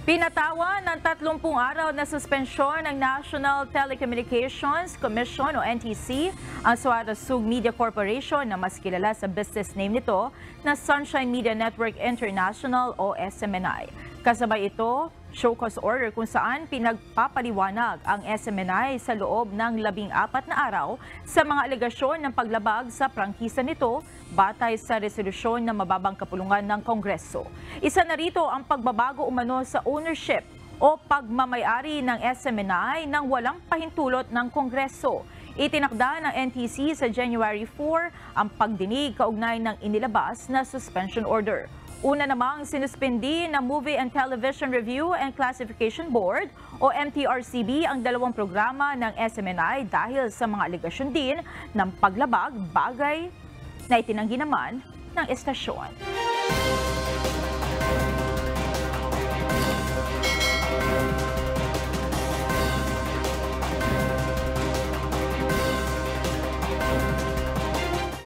Pinatawan ng 30 araw na suspensyon ng National Telecommunications Commission o NTC ang Suara Sug Media Corporation na mas kilala sa business name nito na Sunshine Media Network International o SMNI. Kasabay ito, show cause order kung saan pinagpapaliwanag ang SMNI sa loob ng 14 na araw sa mga alegasyon ng paglabag sa prangkisa nito batay sa resolusyon ng mababang kapulungan ng Kongreso. Isa na rito ang pagbabago umano sa ownership o pagmamayari ng SMNI nang walang pahintulot ng Kongreso. Itinakda ng NTC sa January 4 ang pagdinig kaugnay ng inilabas na suspension order. Una namang sinuspindi ng Movie and Television Review and Classification Board o MTRCB ang dalawang programa ng SMNI dahil sa mga alegasyon din ng paglabag bagay na itinanggi naman ng estasyon.